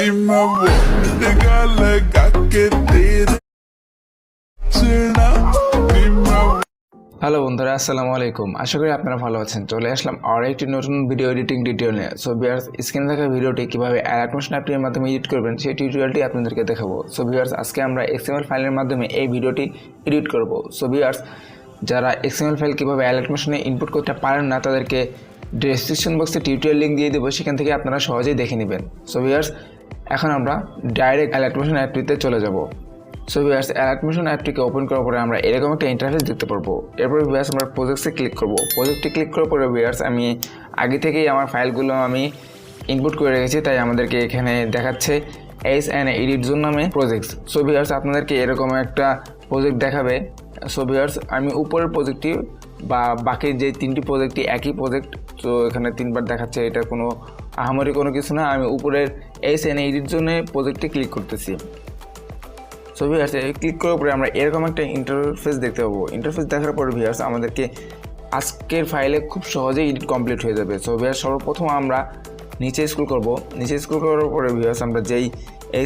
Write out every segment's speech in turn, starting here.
Dime volte che te cena. Hello বন্ধুরা, আসসালামু আলাইকুম। আশা করি আপনারা ভালো আছেন। চলে আসলাম আর একটি নতুন ভিডিও এডিটিং টিউটোরিয়াল নিয়ে। সো ভিউয়ার্স, স্ক্রিনে থাকা ভিডিওটি কিভাবে Alight অ্যাপটির মাধ্যমে এডিট করবেন সেই টিউটোরিয়ালটি আপনাদেরকে দেখাবো। সো ভিউয়ার্স, আজকে আমরা XML ফাইলের মাধ্যমে এই ভিডিওটি এডিট করব। সো ভিউয়ার্স, যারা XML ফাইল কিভাবে Alight ইনপুট করতে পারেন না, তাদেরকে ডেসক্রিপশন বক্সে টিউটোরিয়াল লিঙ্ক দিয়ে দেবো, সেখান থেকে আপনারা সহজেই দেখে নেবেন। সো ভিউয়ার্স, এখন আমরা ডাইরেক্ট Alight অ্যাপটিতে চলে যাব। সো ভিউয়ার্স, Alight অ্যাপটিকে ওপেন করার পরে আমরা এরকম একটা ইন্টারফেস দেখতে পারবো। এরপর ভিউয়ার্স আমরা প্রজেক্টসে ক্লিক করব। প্রজেক্টে ক্লিক করার পরে ভিউয়ার্স, আমি আগে থেকেই আমার ফাইলগুলো আমি ইনপুট করে রেখেছি, তাই আমাদেরকে এখানে দেখাচ্ছে HNA EDIT ZONE নামে প্রজেক্টস। সো ভিউয়ার্স, আপনাদেরকে এরকম একটা প্রজেক্ট দেখাবে। সো ভিউয়ার্স, আমি উপরের প্রজেক্টটি বা বাকি যে তিনটি প্রজেক্টটি একই প্রজেক্ট, তো এখানে তিনবার দেখাচ্ছে, এটা কোনো আহামরি কোনো কিছু না। আমি উপরের HNA EDIT ZONE প্রজেক্টে ক্লিক করতেছি। সো ভিউয়ার্স, ক্লিক করার পরে আমরা এরকম একটা ইন্টারফেস দেখতে পাবো। ইন্টারফেস দেখার পরে ভিউয়ার্স, আমাদেরকে আজকের ফাইলে খুব সহজেই এডিট কমপ্লিট হয়ে যাবে। সো ভিউয়ার্স, সর্বপ্রথম আমরা নিচে স্ক্রল করব। নিচে স্ক্রল করার পরে ভিউয়ার্স, আমরা যেই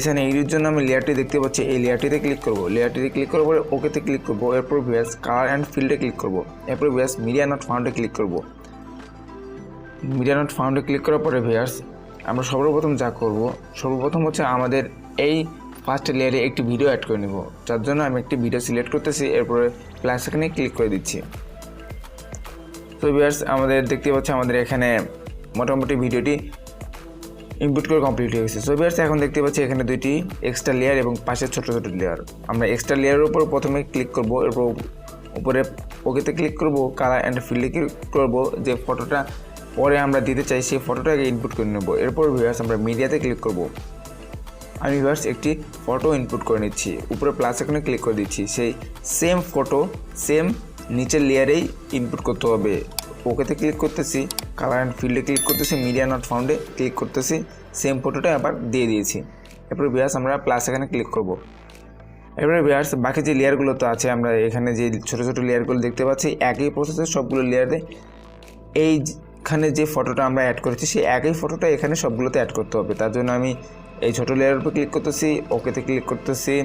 HNA EDIT জন্য আমি লেয়ারটি দেখতে পাচ্ছি, এই লেয়ারটিতে ক্লিক করব। লেয়ারটিতে ক্লিক করার পরে ওকেতে ক্লিক করব। এরপর ভিউয়ার্স কালার অ্যান্ড ফিল্ডে ক্লিক করব। এরপর ভিউয়ার্স মিডিয়া নট ফাউন্ডে ক্লিক করব। মিডিয়া নট ফাউন্ডে ক্লিক করার পরে ভিউয়ার্স, আমরা সর্বপ্রথম যা করব, সর্বপ্রথম হচ্ছে আমাদের এই ফার্স্ট লেয়ারে একটি ভিডিও অ্যাড করে নেব। যার জন্য আমি একটি ভিডিও সিলেক্ট করতেছি, এরপরে প্লাস এখানে ক্লিক করে দিচ্ছি। তো ভিউয়ার্স, আমাদের দেখতে পাচ্ছি আমাদের এখানে মোটামুটি ভিডিওটি ইনপুট করে কমপ্লিট হয়ে গেছে। সো ভিউয়ার্স, এখন দেখতে পাচ্ছি এখানে দুইটি এক্সট্রা লেয়ার এবং পাশে ছোট ছোট লেয়ার। আমরা এক্সট্রা লেয়ারের উপর প্রথমে ক্লিক করব, এরপর উপরে ওকেতে ক্লিক করব, কালার অ্যান্ড ফিল্ডে ক্লিক করব। যে ফটোটা পরে আমরা দিতে চাই সেই ফটোটাকে ইনপুট করে নেব। এরপর ভিউয়ার্স আমরা মিডিয়াতে ক্লিক করব। আমি ভিউয়ার্স একটি ফটো ইনপুট করে নিচ্ছি, উপরে প্লাস এখানে ক্লিক করে দিচ্ছি। সেই সেম ফটো সেম নিচের লেয়ারেই ইনপুট করতে হবে। ওকেতে ক্লিক করতেছি, কালার অ্যান্ড ফিল্ডে ক্লিক করতেছি, মিডিয়া নট ফাউন্ডে ক্লিক করতেছি, সেম ফটোটা আবার দিয়ে দিয়েছি। এরপরে ভিউয়ার্স আমরা প্লাস এখানে ক্লিক করব। এরপরে ভিউয়ার্স বাকি যে লেয়ারগুলো তো আছে, আমরা এখানে যে ছোটো ছোটো লেয়ারগুলো দেখতে পাচ্ছি, একই প্রসেসে সবগুলো লেয়ারে এইখানে যে ফটোটা আমরা অ্যাড করেছি সেই একই ফটোটা এখানে সবগুলোতে অ্যাড করতে হবে। তার জন্য আমি এই ছোটো লেয়ারের উপর ক্লিক করতেছি, ওকেতে ক্লিক করতেছি,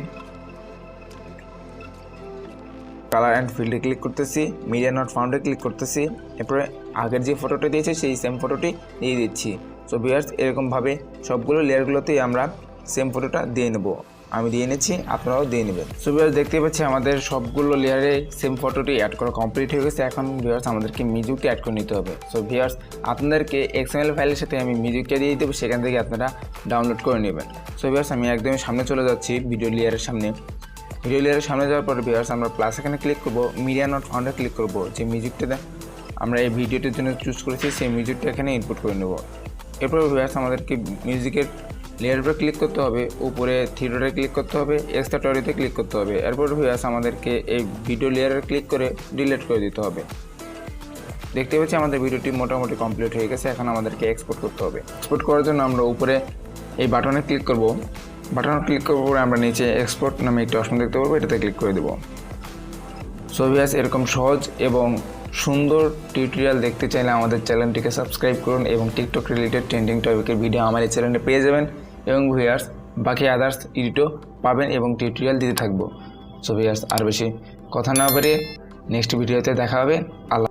কালার অ্যান্ড ফিল্ডে ক্লিক করতেছি, মিডিয়া নট ফাউন্ডে ক্লিক করতেছি। এরপরে আগের যে ফটোটা দিয়েছে সেই সেম ফটোটি দিয়ে দিচ্ছি। সো ভিউয়ার্স, এরকমভাবে সবগুলো লেয়ারগুলোতেই আমরা সেম ফটোটা দিয়ে নেব। আমি দিয়ে নিচ্ছি, আপনারাও দিয়ে নেবেন। সো ভিউয়ার্স, দেখতে পাচ্ছি আমাদের সবগুলো লেয়ারে সেম ফটোটি অ্যাড করা কমপ্লিট হয়ে গেছে। এখন ভিউয়ার্স আমাদেরকে মিউজিকটি অ্যাড করে নিতে হবে। সো ভিউয়ার্স, আপনাদেরকে XML ফাইলের সাথে আমি মিউজিকটা দিয়ে দেবো, সেখান থেকে আপনারা ডাউনলোড করে নেবেন। সো ভিউয়ার্স, আমি একদমই সামনে চলে যাচ্ছি, ভিডিও লেয়ারের সামনে। ভিডিও লেয়ারের সামনে যাওয়ার পরে ভিউয়ার্স আমরা প্লাস এখানে ক্লিক করব, মিডিয়া নট ফাউন্ডে ক্লিক করব। যে মিউজিকটা আমরা এই ভিডিওটির জন্য চুজ করেছি সেই মিউজিকটা এখানে ইনপুট করে নেব। এরপর ভিউয়ার্স আমাদেরকে মিউজিকের লেয়ারের উপরে ক্লিক করতে হবে, উপরে থিয়েটারে ক্লিক করতে হবে, এক্সট্রা টরিতে ক্লিক করতে হবে। এরপর ভিউয়ার্স আমাদেরকে এই ভিডিও লেয়ারে ক্লিক করে ডিলিট করে দিতে হবে। দেখতে পাচ্ছি আমাদের ভিডিওটি মোটামুটি কমপ্লিট হয়ে গেছে। এখন আমাদেরকে এক্সপোর্ট করতে হবে। এক্সপোর্ট করার জন্য আমরা উপরে এই বাটনে ক্লিক করব। বাটনে ক্লিক করার পরে আমরা নিচে এক্সপোর্ট নামে একটি অপশন দেখতে পাবো, এটাতে ক্লিক করে দেব। সো ভিউয়ার্স, এরকম সহজ এবং সুন্দর টিউটোরিয়াল দেখতে চাইলে আমাদের চ্যানেলটিকে সাবস্ক্রাইব করুন এবং টিকটক রিলেটেড ট্রেন্ডিং টপিকের ভিডিও আমার এই চ্যানেলে পেয়ে যাবেন এবং ভিউয়ার্স বাকি আদার্স এডিটও পাবেন এবং টিউটোরিয়াল দিতে থাকবো। সো ভিউয়ার্স, আর বেশি কথা না বলে নেক্সট ভিডিওতে দেখা হবে। আল্লাহ।